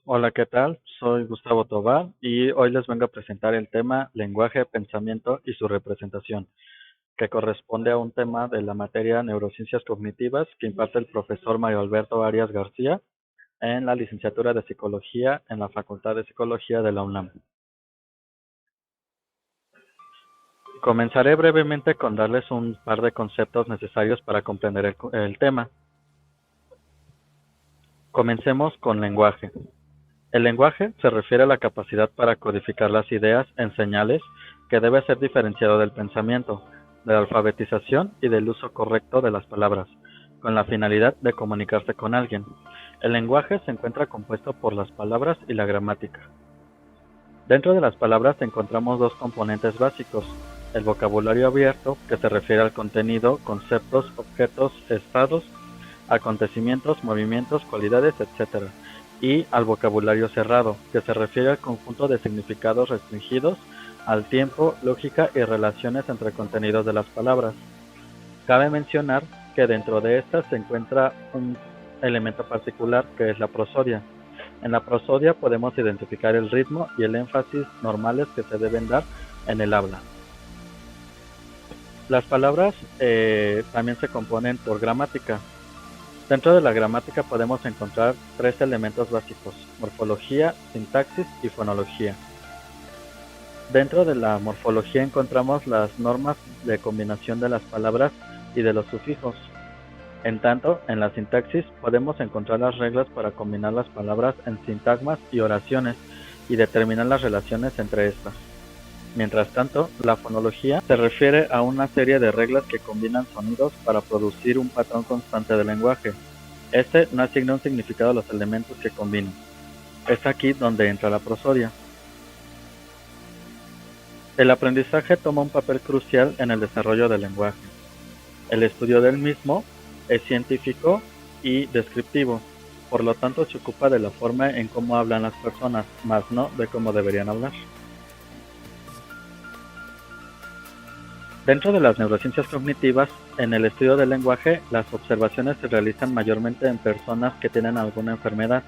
Hola, ¿qué tal? Soy Gustavo Tobar y hoy les vengo a presentar el tema lenguaje, pensamiento y su representación, que corresponde a un tema de la materia neurociencias cognitivas que imparte el profesor Mario Alberto Arias García en la licenciatura de Psicología en la Facultad de Psicología de la UNAM. Comenzaré brevemente con darles un par de conceptos necesarios para comprender el tema. Comencemos con lenguaje. El lenguaje se refiere a la capacidad para codificar las ideas en señales que debe ser diferenciado del pensamiento, de la alfabetización y del uso correcto de las palabras, con la finalidad de comunicarse con alguien. El lenguaje se encuentra compuesto por las palabras y la gramática. Dentro de las palabras encontramos dos componentes básicos: el vocabulario abierto, que se refiere al contenido, conceptos, objetos, estados, acontecimientos, movimientos, cualidades, etc. Y al vocabulario cerrado, que se refiere al conjunto de significados restringidos al tiempo, lógica y relaciones entre contenidos de las palabras. Cabe mencionar que dentro de estas se encuentra un elemento particular que es la prosodia. En la prosodia podemos identificar el ritmo y el énfasis normales que se deben dar en el habla. Las palabras también se componen por gramática. Dentro de la gramática podemos encontrar tres elementos básicos: morfología, sintaxis y fonología. Dentro de la morfología encontramos las normas de combinación de las palabras y de los sufijos. En tanto, en la sintaxis podemos encontrar las reglas para combinar las palabras en sintagmas y oraciones y determinar las relaciones entre estas. Mientras tanto, la fonología se refiere a una serie de reglas que combinan sonidos para producir un patrón constante de lenguaje. Este no asigna un significado a los elementos que combinan. Es aquí donde entra la prosodia. El aprendizaje toma un papel crucial en el desarrollo del lenguaje. El estudio del mismo es científico y descriptivo, por lo tanto se ocupa de la forma en cómo hablan las personas, más no de cómo deberían hablar. Dentro de las neurociencias cognitivas, en el estudio del lenguaje, las observaciones se realizan mayormente en personas que tienen alguna enfermedad,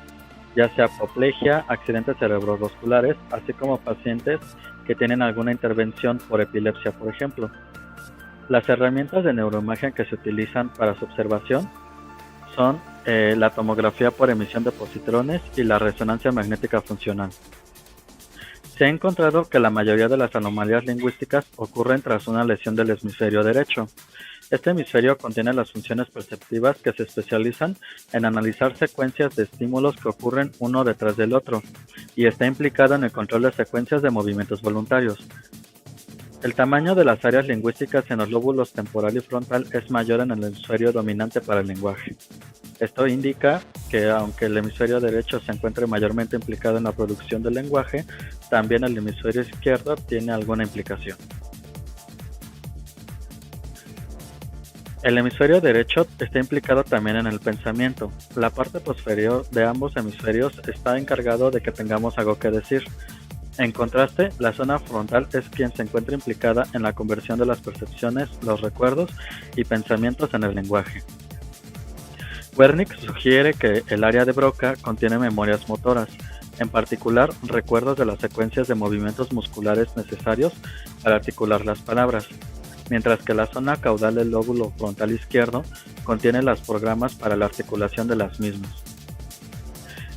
ya sea apoplejía, accidentes cerebrovasculares, así como pacientes que tienen alguna intervención por epilepsia, por ejemplo. Las herramientas de neuroimagen que se utilizan para su observación son la tomografía por emisión de positrones y la resonancia magnética funcional. Se ha encontrado que la mayoría de las anomalías lingüísticas ocurren tras una lesión del hemisferio derecho. Este hemisferio contiene las funciones perceptivas que se especializan en analizar secuencias de estímulos que ocurren uno detrás del otro, y está implicado en el control de secuencias de movimientos voluntarios. El tamaño de las áreas lingüísticas en los lóbulos temporal y frontal es mayor en el hemisferio dominante para el lenguaje. Esto indica que aunque el hemisferio derecho se encuentre mayormente implicado en la producción del lenguaje, también el hemisferio izquierdo tiene alguna implicación. El hemisferio derecho está implicado también en el pensamiento. La parte posterior de ambos hemisferios está encargado de que tengamos algo que decir. En contraste, la zona frontal es quien se encuentra implicada en la conversión de las percepciones, los recuerdos y pensamientos en el lenguaje. Wernicke sugiere que el área de Broca contiene memorias motoras, en particular recuerdos de las secuencias de movimientos musculares necesarios para articular las palabras, mientras que la zona caudal del lóbulo frontal izquierdo contiene los programas para la articulación de las mismas.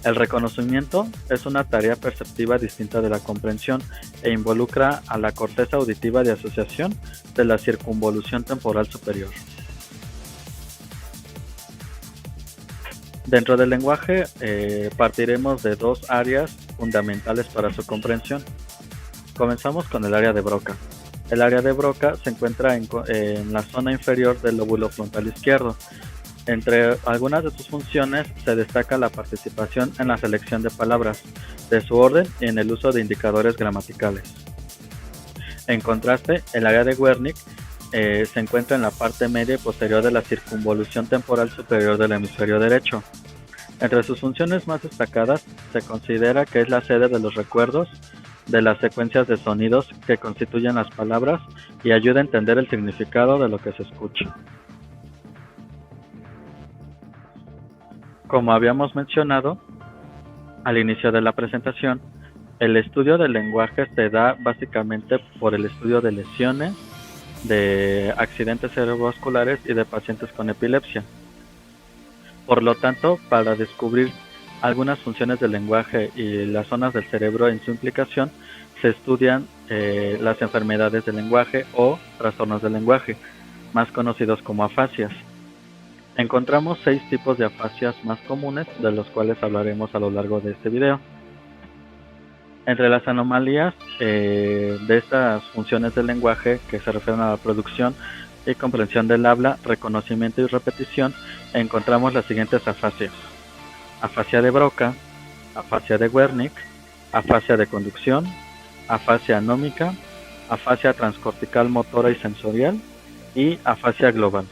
El reconocimiento es una tarea perceptiva distinta de la comprensión e involucra a la corteza auditiva de asociación de la circunvolución temporal superior. Dentro del lenguaje partiremos de dos áreas fundamentales para su comprensión. Comenzamos con el área de Broca. El área de Broca se encuentra en la zona inferior del lóbulo frontal izquierdo. Entre algunas de sus funciones se destaca la participación en la selección de palabras, de su orden y en el uso de indicadores gramaticales. En contraste, el área de Wernicke se encuentra en la parte media y posterior de la circunvolución temporal superior del hemisferio derecho. Entre sus funciones más destacadas se considera que es la sede de los recuerdos, de las secuencias de sonidos que constituyen las palabras y ayuda a entender el significado de lo que se escucha. Como habíamos mencionado, al inicio de la presentación, el estudio del lenguaje se da básicamente por el estudio de lesiones, de accidentes cerebrovasculares y de pacientes con epilepsia. Por lo tanto, para descubrir algunas funciones del lenguaje y las zonas del cerebro en su implicación, se estudian las enfermedades del lenguaje o trastornos del lenguaje, más conocidos como afasias. Encontramos 6 tipos de afasias más comunes, de los cuales hablaremos a lo largo de este video. Entre las anomalías de estas funciones del lenguaje que se refieren a la producción y comprensión del habla, reconocimiento y repetición, encontramos las siguientes afasias: afasia de Broca, afasia de Wernicke, afasia de conducción, afasia anómica, afasia transcortical motora y sensorial y afasia global.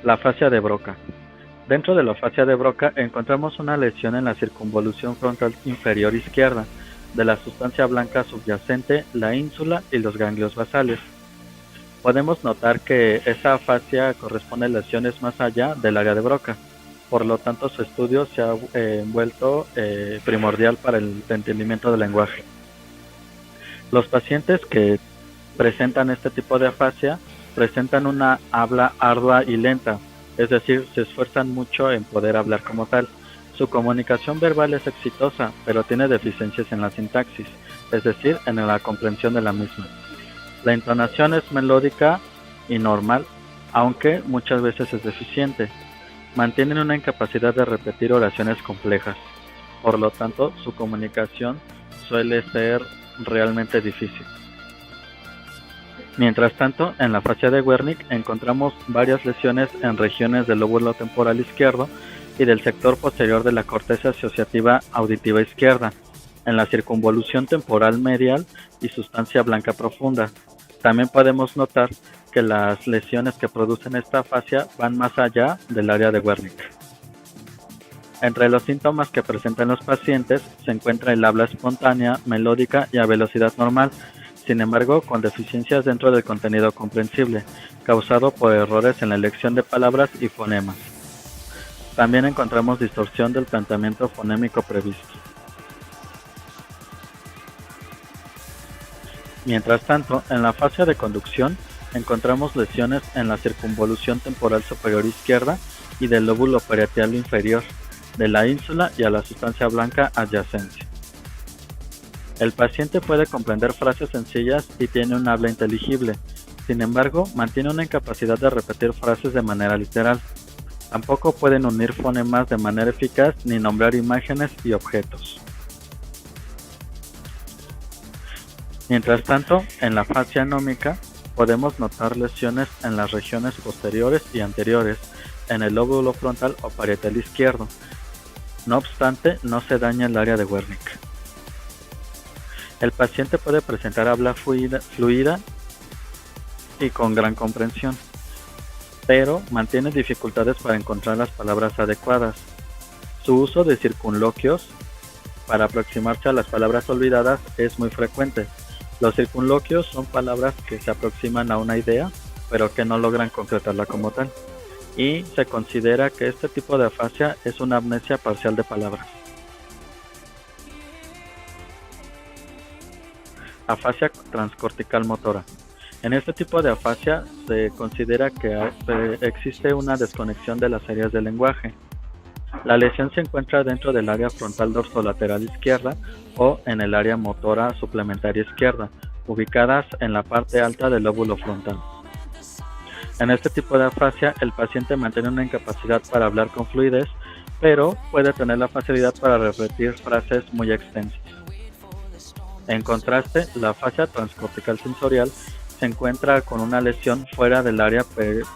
La afasia de Broca. Dentro de la afasia de Broca encontramos una lesión en la circunvolución frontal inferior izquierda de la sustancia blanca subyacente, la ínsula y los ganglios basales. Podemos notar que esa afasia corresponde a lesiones más allá del área de Broca, por lo tanto su estudio se ha vuelto primordial para el entendimiento del lenguaje. Los pacientes que presentan este tipo de afasia presentan una habla ardua y lenta, es decir, se esfuerzan mucho en poder hablar como tal. Su comunicación verbal es exitosa, pero tiene deficiencias en la sintaxis, es decir, en la comprensión de la misma. La entonación es melódica y normal, aunque muchas veces es deficiente. Mantienen una incapacidad de repetir oraciones complejas, por lo tanto, su comunicación suele ser realmente difícil. Mientras tanto, en la afasia de Wernicke encontramos varias lesiones en regiones del lóbulo temporal izquierdo y del sector posterior de la corteza asociativa auditiva izquierda, en la circunvolución temporal medial y sustancia blanca profunda. También podemos notar que las lesiones que producen esta afasia van más allá del área de Wernicke. Entre los síntomas que presentan los pacientes se encuentra el habla espontánea, melódica y a velocidad normal, sin embargo con deficiencias dentro del contenido comprensible, causado por errores en la elección de palabras y fonemas. También encontramos distorsión del planteamiento fonémico previsto. Mientras tanto, en la afasia de conducción encontramos lesiones en la circunvolución temporal superior izquierda y del lóbulo parietal inferior, de la ínsula y a la sustancia blanca adyacente. El paciente puede comprender frases sencillas y tiene un habla inteligible, sin embargo, mantiene una incapacidad de repetir frases de manera literal. Tampoco pueden unir fonemas de manera eficaz ni nombrar imágenes y objetos. Mientras tanto, en la afasia anómica podemos notar lesiones en las regiones posteriores y anteriores, en el lóbulo frontal o parietal izquierdo. No obstante, no se daña el área de Wernicke. El paciente puede presentar habla fluida y con gran comprensión, pero mantiene dificultades para encontrar las palabras adecuadas. Su uso de circunloquios para aproximarse a las palabras olvidadas es muy frecuente. Los circunloquios son palabras que se aproximan a una idea, pero que no logran concretarla como tal, y se considera que este tipo de afasia es una amnesia parcial de palabras. Afasia transcortical motora. En este tipo de afasia se considera que existe una desconexión de las áreas del lenguaje. La lesión se encuentra dentro del área frontal dorsolateral izquierda o en el área motora suplementaria izquierda, ubicadas en la parte alta del lóbulo frontal. En este tipo de afasia, el paciente mantiene una incapacidad para hablar con fluidez, pero puede tener la facilidad para repetir frases muy extensas. En contraste, la afasia transcortical sensorial se encuentra con una lesión fuera del área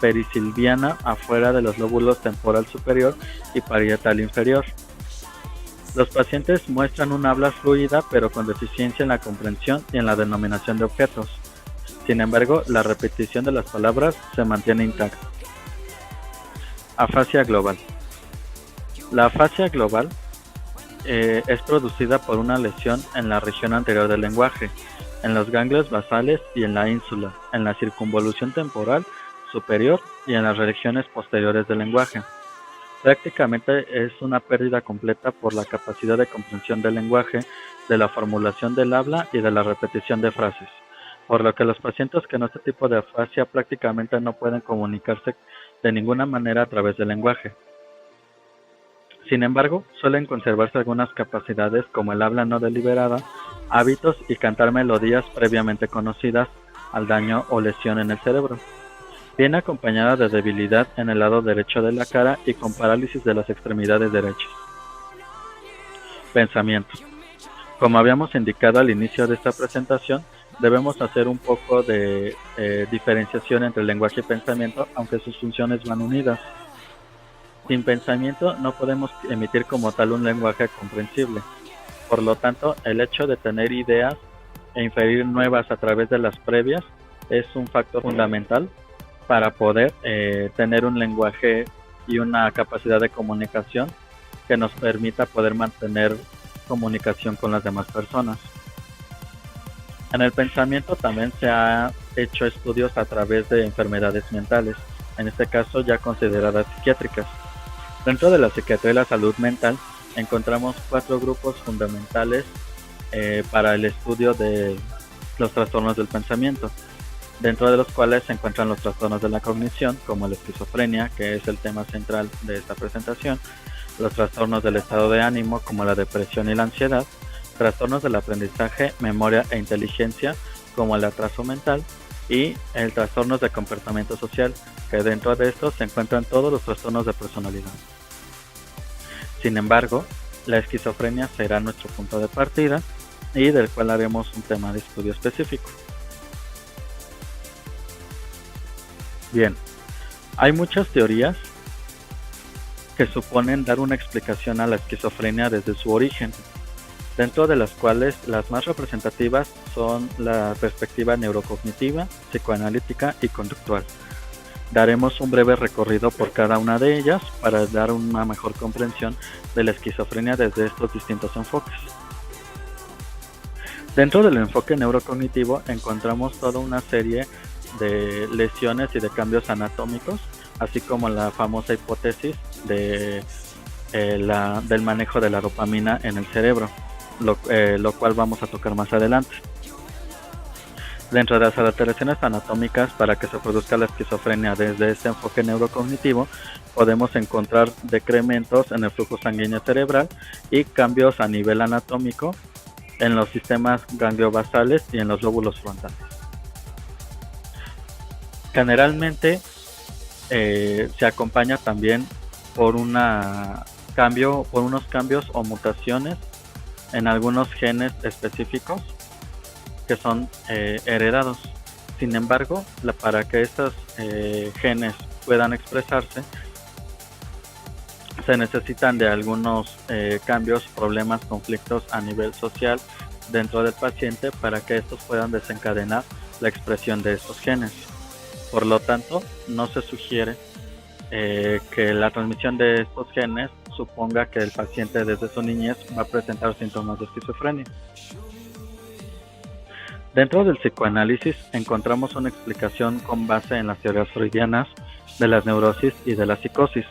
perisilviana, afuera de los lóbulos temporal superior y parietal inferior. Los pacientes muestran un habla fluida, pero con deficiencia en la comprensión y en la denominación de objetos. Sin embargo, la repetición de las palabras se mantiene intacta. Afasia global. La afasia global es producida por una lesión en la región anterior del lenguaje, en los ganglios basales y en la ínsula, en la circunvolución temporal superior y en las regiones posteriores del lenguaje. Prácticamente es una pérdida completa por la capacidad de comprensión del lenguaje, de la formulación del habla y de la repetición de frases, por lo que los pacientes con este tipo de afasia prácticamente no pueden comunicarse de ninguna manera a través del lenguaje. Sin embargo, suelen conservarse algunas capacidades como el habla no deliberada, hábitos y cantar melodías previamente conocidas al daño o lesión en el cerebro. Viene acompañada de debilidad en el lado derecho de la cara y con parálisis de las extremidades derechas. Pensamiento. Como habíamos indicado al inicio de esta presentación, debemos hacer un poco de diferenciación entre lenguaje y pensamiento, aunque sus funciones van unidas. Sin pensamiento no podemos emitir como tal un lenguaje comprensible. Por lo tanto, el hecho de tener ideas e inferir nuevas a través de las previas es un factor fundamental para poder tener un lenguaje y una capacidad de comunicación que nos permita poder mantener comunicación con las demás personas. En el pensamiento también se ha hecho estudios a través de enfermedades mentales, en este caso ya consideradas psiquiátricas. Dentro de la psiquiatría y la salud mental encontramos 4 grupos fundamentales para el estudio de los trastornos del pensamiento, dentro de los cuales se encuentran los trastornos de la cognición, como la esquizofrenia, que es el tema central de esta presentación, los trastornos del estado de ánimo, como la depresión y la ansiedad, trastornos del aprendizaje, memoria e inteligencia, como el atraso mental, y el trastornos de comportamiento social, que dentro de estos se encuentran todos los trastornos de personalidad. Sin embargo, la esquizofrenia será nuestro punto de partida y del cual haremos un tema de estudio específico. Bien, hay muchas teorías que suponen dar una explicación a la esquizofrenia desde su origen, dentro de las cuales las más representativas son la perspectiva neurocognitiva, psicoanalítica y conductual. Daremos un breve recorrido por cada una de ellas para dar una mejor comprensión de la esquizofrenia desde estos distintos enfoques. Dentro del enfoque neurocognitivo encontramos toda una serie de lesiones y de cambios anatómicos, así como la famosa hipótesis del manejo de la dopamina en el cerebro, lo cual vamos a tocar más adelante. Dentro de las alteraciones anatómicas para que se produzca la esquizofrenia desde este enfoque neurocognitivo, podemos encontrar decrementos en el flujo sanguíneo cerebral y cambios a nivel anatómico en los sistemas gangliobasales y en los lóbulos frontales. Generalmente se acompaña también por unos cambios o mutaciones en algunos genes específicos que son heredados. Sin embargo, para que estos genes puedan expresarse, se necesitan de algunos cambios, problemas, conflictos a nivel social dentro del paciente para que estos puedan desencadenar la expresión de estos genes. Por lo tanto, no se sugiere que la transmisión de estos genes suponga que el paciente desde su niñez va a presentar síntomas de esquizofrenia. Dentro del psicoanálisis encontramos una explicación con base en las teorías freudianas de las neurosis y de la psicosis.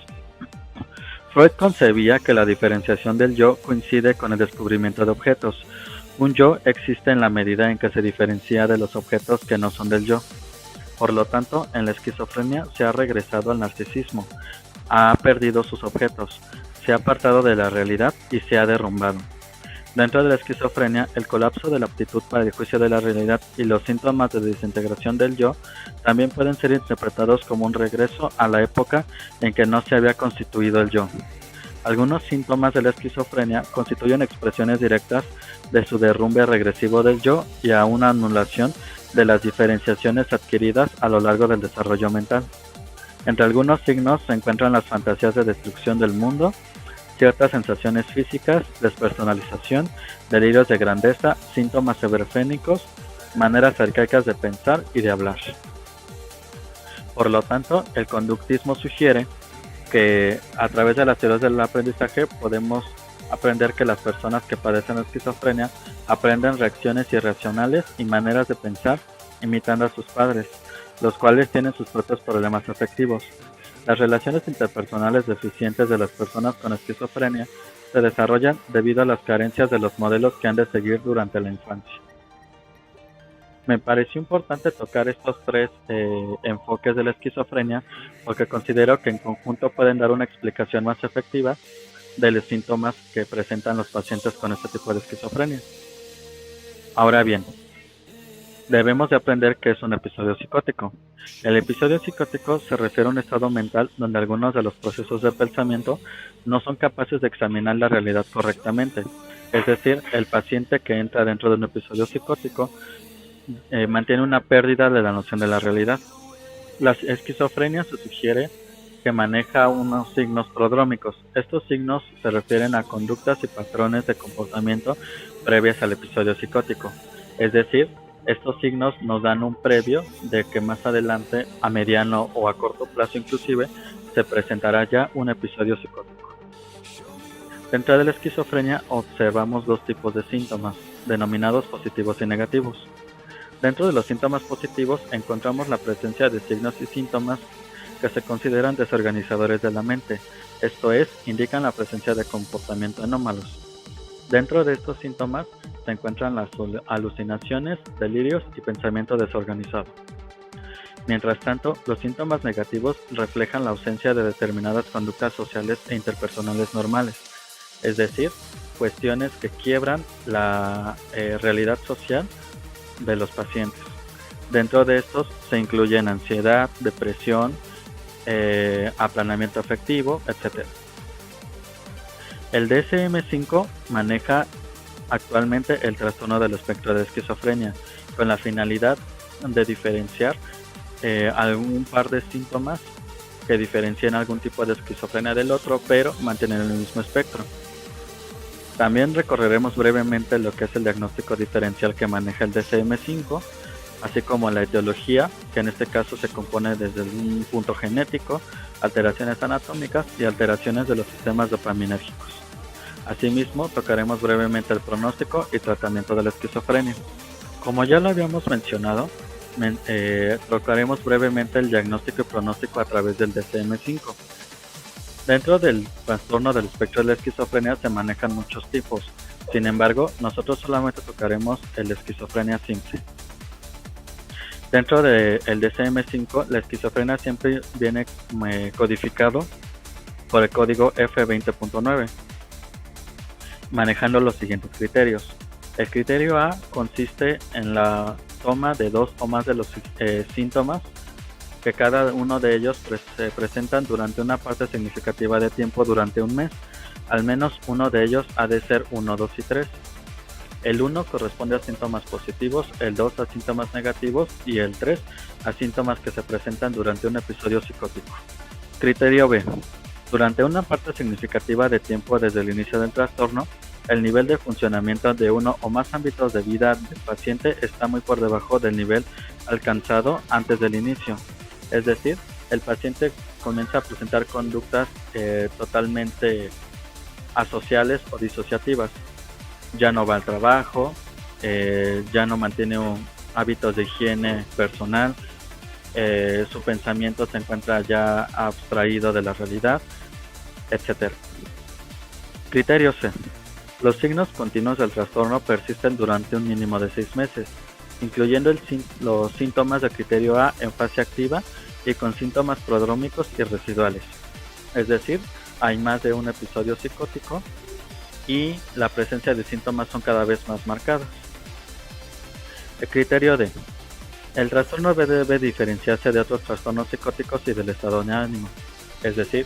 Freud concebía que la diferenciación del yo coincide con el descubrimiento de objetos. Un yo existe en la medida en que se diferencia de los objetos que no son del yo. Por lo tanto, en la esquizofrenia se ha regresado al narcisismo, ha perdido sus objetos, se ha apartado de la realidad y se ha derrumbado. Dentro de la esquizofrenia, el colapso de la aptitud para el juicio de la realidad y los síntomas de desintegración del yo también pueden ser interpretados como un regreso a la época en que no se había constituido el yo. Algunos síntomas de la esquizofrenia constituyen expresiones directas de su derrumbe regresivo del yo y a una anulación de las diferenciaciones adquiridas a lo largo del desarrollo mental. Entre algunos signos se encuentran las fantasías de destrucción del mundo, ciertas sensaciones físicas, despersonalización, delirios de grandeza, síntomas severofénicos, maneras arcaicas de pensar y de hablar. Por lo tanto, el conductismo sugiere que a través de las teorías del aprendizaje podemos aprender que las personas que padecen esquizofrenia aprenden reacciones irracionales y maneras de pensar imitando a sus padres, los cuales tienen sus propios problemas afectivos. Las relaciones interpersonales deficientes de las personas con esquizofrenia se desarrollan debido a las carencias de los modelos que han de seguir durante la infancia. Me pareció importante tocar estos tres enfoques de la esquizofrenia porque considero que en conjunto pueden dar una explicación más efectiva de los síntomas que presentan los pacientes con este tipo de esquizofrenia. Ahora bien, debemos de aprender qué es un episodio psicótico. El episodio psicótico se refiere a un estado mental donde algunos de los procesos de pensamiento no son capaces de examinar la realidad correctamente. Es decir, el paciente que entra dentro de un episodio psicótico mantiene una pérdida de la noción de la realidad. La esquizofrenia se sugiere que maneja unos signos prodrómicos. Estos signos se refieren a conductas y patrones de comportamiento previas al episodio psicótico. Es decir, estos signos nos dan un previo de que más adelante, a mediano o a corto plazo inclusive, se presentará ya un episodio psicótico. Dentro de la esquizofrenia observamos dos tipos de síntomas, denominados positivos y negativos. Dentro de los síntomas positivos encontramos la presencia de signos y síntomas que se consideran desorganizadores de la mente, esto es, indican la presencia de comportamientos anómalos. Dentro de estos síntomas se encuentran las alucinaciones, delirios y pensamiento desorganizado. Mientras tanto, los síntomas negativos reflejan la ausencia de determinadas conductas sociales e interpersonales normales, es decir, cuestiones que quiebran la realidad social de los pacientes. Dentro de estos se incluyen ansiedad, depresión, aplanamiento afectivo, etc. El DSM-5 maneja actualmente el trastorno del espectro de esquizofrenia con la finalidad de diferenciar algún par de síntomas que diferencien algún tipo de esquizofrenia del otro, pero mantienen el mismo espectro. También recorreremos brevemente lo que es el diagnóstico diferencial que maneja el DSM-5, así como la etiología, que en este caso se compone desde un punto genético, alteraciones anatómicas y alteraciones de los sistemas dopaminérgicos. Asimismo, tocaremos brevemente el pronóstico y tratamiento de la esquizofrenia. Como ya lo habíamos mencionado, tocaremos brevemente el diagnóstico y pronóstico a través del DSM-5. Dentro del trastorno del espectro de la esquizofrenia se manejan muchos tipos, sin embargo, nosotros solamente tocaremos el esquizofrenia simple. Dentro del DSM-5, la esquizofrenia siempre viene codificado por el código F20.9, manejando los siguientes criterios. El criterio A consiste en la toma de dos o más de los síntomas que cada uno de ellos se presentan durante una parte significativa de tiempo durante un mes. Al menos uno de ellos ha de ser 1, 2 y 3. El 1 corresponde a síntomas positivos, el 2 a síntomas negativos y el 3 a síntomas que se presentan durante un episodio psicótico. Criterio B. Durante una parte significativa de tiempo desde el inicio del trastorno, el nivel de funcionamiento de uno o más ámbitos de vida del paciente está muy por debajo del nivel alcanzado antes del inicio. Es decir, el paciente comienza a presentar conductas totalmente asociales o disociativas. Ya no va al trabajo, ya no mantiene hábitos de higiene personal, su pensamiento se encuentra ya abstraído de la realidad, etc. Criterio C. Los signos continuos del trastorno persisten durante un mínimo de 6 meses, incluyendo los síntomas del criterio A en fase activa y con síntomas prodrómicos y residuales. Es decir, hay más de un episodio psicótico y la presencia de síntomas son cada vez más marcadas. El criterio D. El trastorno debe diferenciarse de otros trastornos psicóticos y del estado de ánimo. Es decir,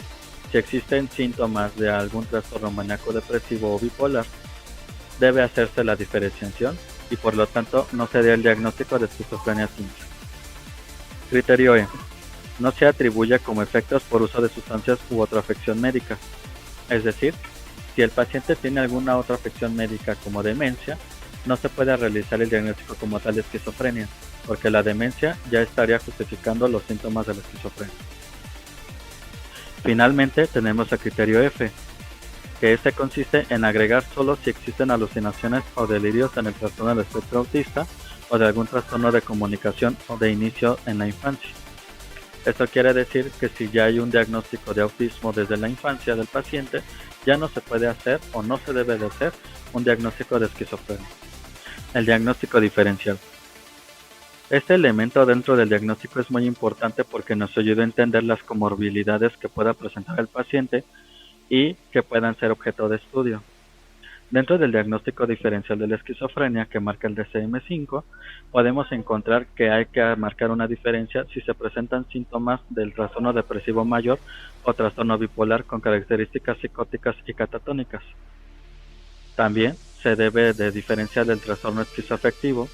si existen síntomas de algún trastorno maníaco depresivo o bipolar, debe hacerse la diferenciación y por lo tanto no se dé el diagnóstico de esquizofrenia simple. Criterio E. No se atribuye como efectos por uso de sustancias u otra afección médica. Es decir, si el paciente tiene alguna otra afección médica como demencia, no se puede realizar el diagnóstico como tal de esquizofrenia, porque la demencia ya estaría justificando los síntomas de la esquizofrenia. Finalmente tenemos el criterio F, que este consiste en agregar solo si existen alucinaciones o delirios en el trastorno del espectro autista o de algún trastorno de comunicación o de inicio en la infancia. Esto quiere decir que si ya hay un diagnóstico de autismo desde la infancia del paciente, ya no se puede hacer o no se debe de hacer un diagnóstico de esquizofrenia. El diagnóstico diferencial. Este elemento dentro del diagnóstico es muy importante porque nos ayuda a entender las comorbilidades que pueda presentar el paciente y que puedan ser objeto de estudio. Dentro del diagnóstico diferencial de la esquizofrenia que marca el DSM-5, podemos encontrar que hay que marcar una diferencia si se presentan síntomas del trastorno depresivo mayor o trastorno bipolar con características psicóticas y catatónicas. También se debe de diferenciar del trastorno esquizoafectivo,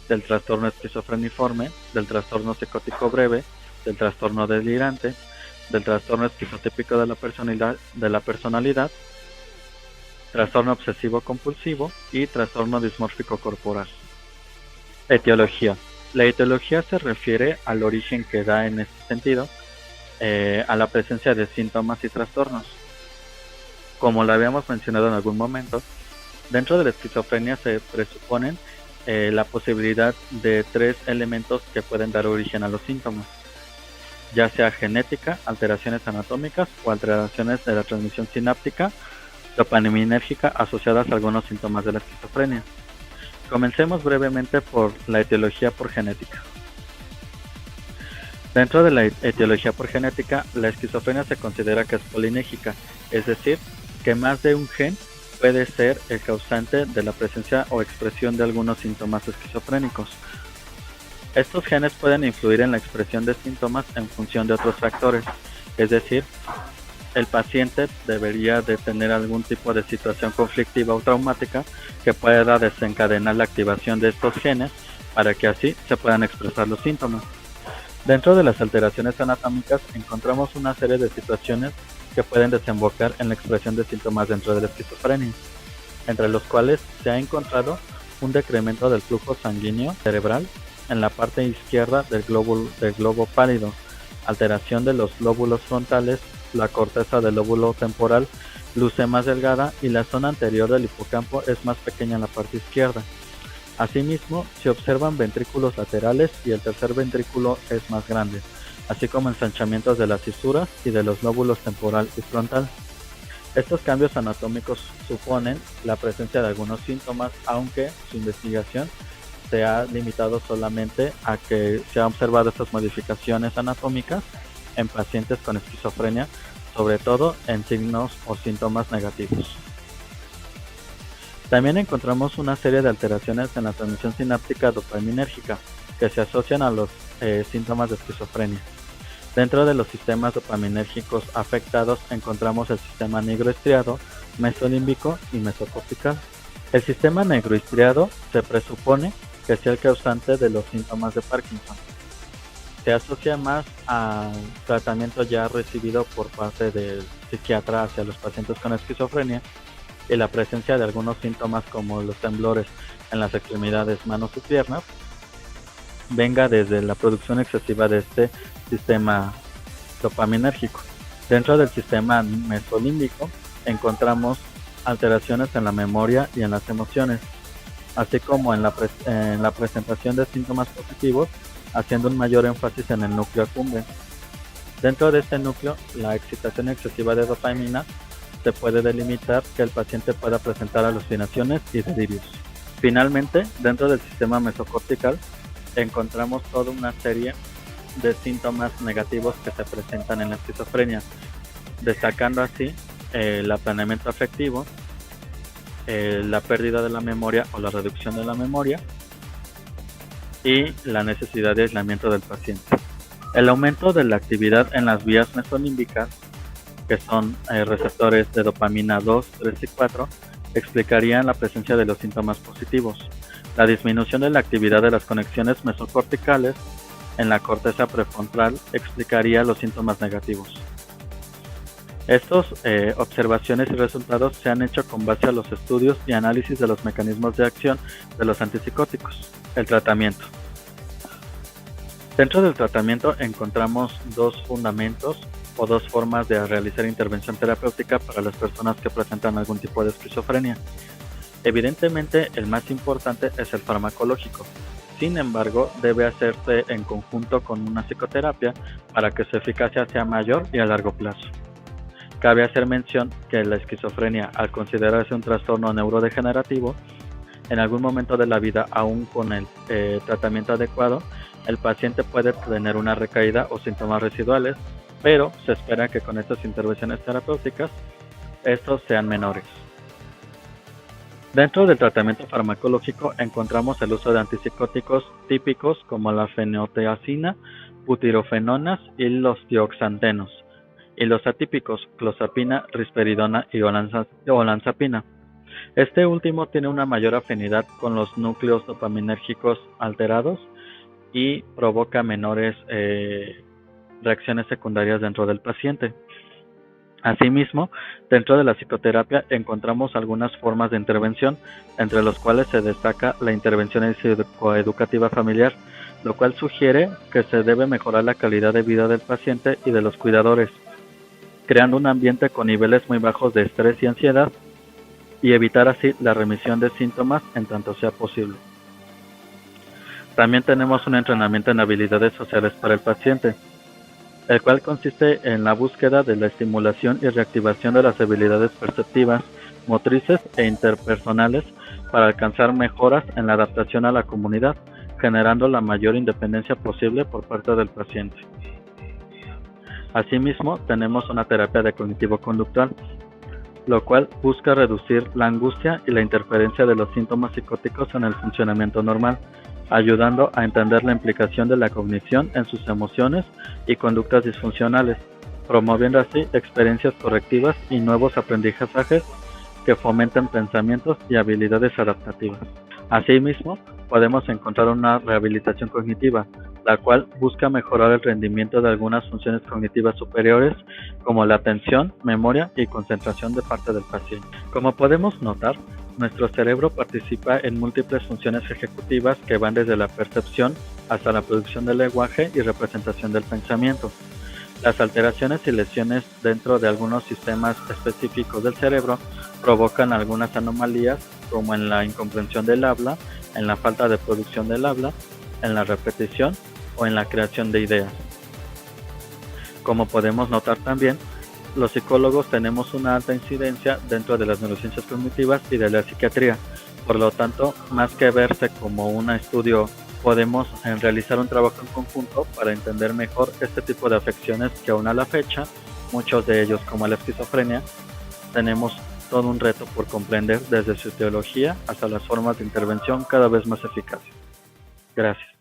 del trastorno esquizofreniforme, del trastorno psicótico breve, del trastorno delirante, del trastorno esquizotípico de la personalidad, trastorno obsesivo compulsivo y trastorno dismórfico corporal. Etiología. La etiología se refiere al origen que da en este sentido a la presencia de síntomas y trastornos. Como lo habíamos mencionado en algún momento, dentro de la esquizofrenia se presuponen la posibilidad de 3 elementos que pueden dar origen a los síntomas, ya sea genética, alteraciones anatómicas o alteraciones de la transmisión sináptica dopaminérgica asociadas a algunos síntomas de la esquizofrenia. Comencemos brevemente por la etiología por genética. Dentro de la etiología por genética, la esquizofrenia se considera que es polinégica, es decir, que más de un gen puede ser el causante de la presencia o expresión de algunos síntomas esquizofrénicos. Estos genes pueden influir en la expresión de síntomas en función de otros factores, es decir, el paciente debería de tener algún tipo de situación conflictiva o traumática que pueda desencadenar la activación de estos genes para que así se puedan expresar los síntomas. Dentro de las alteraciones anatómicas encontramos una serie de situaciones que pueden desembocar en la expresión de síntomas dentro de la esquizofrenia, entre los cuales se ha encontrado un decremento del flujo sanguíneo cerebral en la parte izquierda del globo pálido, alteración de los lóbulos frontales, la corteza del lóbulo temporal luce más delgada y la zona anterior del hipocampo es más pequeña en la parte izquierda. Asimismo, se observan ventrículos laterales y el tercer ventrículo es más grande, así como ensanchamientos de las fisuras y de los lóbulos temporal y frontal. Estos cambios anatómicos suponen la presencia de algunos síntomas, aunque su investigación se ha limitado solamente a que se han observado estas modificaciones anatómicas en pacientes con esquizofrenia, sobre todo en signos o síntomas negativos. También encontramos una serie de alteraciones en la transmisión sináptica dopaminérgica que se asocian a los síntomas de esquizofrenia. Dentro de los sistemas dopaminérgicos afectados encontramos el sistema negroestriado, mesolímbico y mesocortical. El sistema negroestriado se presupone que sea el causante de los síntomas de Parkinson. Se asocia más al tratamiento ya recibido por parte del psiquiatra hacia los pacientes con esquizofrenia y la presencia de algunos síntomas como los temblores en las extremidades, manos y piernas venga desde la producción excesiva de este sistema dopaminérgico. Dentro del sistema mesolímbico encontramos alteraciones en la memoria y en las emociones, así como en la presentación de síntomas positivos, haciendo un mayor énfasis en el núcleo accumbens. Dentro de este núcleo, la excitación excesiva de dopamina se puede delimitar que el paciente pueda presentar alucinaciones y delirios. Finalmente, dentro del sistema mesocortical, encontramos toda una serie de síntomas negativos que se presentan en la esquizofrenia, destacando así el aplaneamiento afectivo, la pérdida de la memoria o la reducción de la memoria y la necesidad de aislamiento del paciente. El aumento de la actividad en las vías mesolímbicas, que son receptores de dopamina 2, 3 y 4, explicarían la presencia de los síntomas positivos. La disminución de la actividad de las conexiones mesocorticales en la corteza prefrontal explicaría los síntomas negativos. Estas observaciones y resultados se han hecho con base a los estudios y análisis de los mecanismos de acción de los antipsicóticos. El tratamiento. Dentro del tratamiento encontramos dos fundamentos o dos formas de realizar intervención terapéutica para las personas que presentan algún tipo de esquizofrenia. Evidentemente, el más importante es el farmacológico, Sin embargo, debe hacerse en conjunto con una psicoterapia para que su eficacia sea mayor y a largo plazo. Cabe hacer mención que la esquizofrenia, al considerarse un trastorno neurodegenerativo, en algún momento de la vida, aún con el tratamiento adecuado, el paciente puede tener una recaída o síntomas residuales, pero se espera que con estas intervenciones terapéuticas estos sean menores. Dentro del tratamiento farmacológico encontramos el uso de antipsicóticos típicos como la fenotiazina, butirofenonas y los dioxantenos, y los atípicos clozapina, risperidona y olanzapina. Este último tiene una mayor afinidad con los núcleos dopaminérgicos alterados y provoca menores reacciones secundarias dentro del paciente. Asimismo, dentro de la psicoterapia encontramos algunas formas de intervención, entre los cuales se destaca la intervención psicoeducativa familiar, lo cual sugiere que se debe mejorar la calidad de vida del paciente y de los cuidadores, creando un ambiente con niveles muy bajos de estrés y ansiedad, y evitar así la remisión de síntomas en tanto sea posible. También tenemos un entrenamiento en habilidades sociales para el paciente, el cual consiste en la búsqueda de la estimulación y reactivación de las habilidades perceptivas, motrices e interpersonales para alcanzar mejoras en la adaptación a la comunidad, generando la mayor independencia posible por parte del paciente. Asimismo, tenemos una terapia de cognitivo-conductual, lo cual busca reducir la angustia y la interferencia de los síntomas psicóticos en el funcionamiento normal, ayudando a entender la implicación de la cognición en sus emociones y conductas disfuncionales, promoviendo así experiencias correctivas y nuevos aprendizajes que fomenten pensamientos y habilidades adaptativas. Asimismo, podemos encontrar una rehabilitación cognitiva, la cual busca mejorar el rendimiento de algunas funciones cognitivas superiores, como la atención, memoria y concentración de parte del paciente. Como podemos notar, nuestro cerebro participa en múltiples funciones ejecutivas que van desde la percepción hasta la producción del lenguaje y representación del pensamiento. Las alteraciones y lesiones dentro de algunos sistemas específicos del cerebro provocan algunas anomalías, como en la incomprensión del habla, en la falta de producción del habla, en la repetición o en la creación de ideas. Como podemos notar también, los psicólogos tenemos una alta incidencia dentro de las neurociencias cognitivas y de la psiquiatría. Por lo tanto, más que verse como un estudio, podemos realizar un trabajo en conjunto para entender mejor este tipo de afecciones que aún a la fecha, muchos de ellos como la esquizofrenia, tenemos todo un reto por comprender desde su etiología hasta las formas de intervención cada vez más eficaces. Gracias.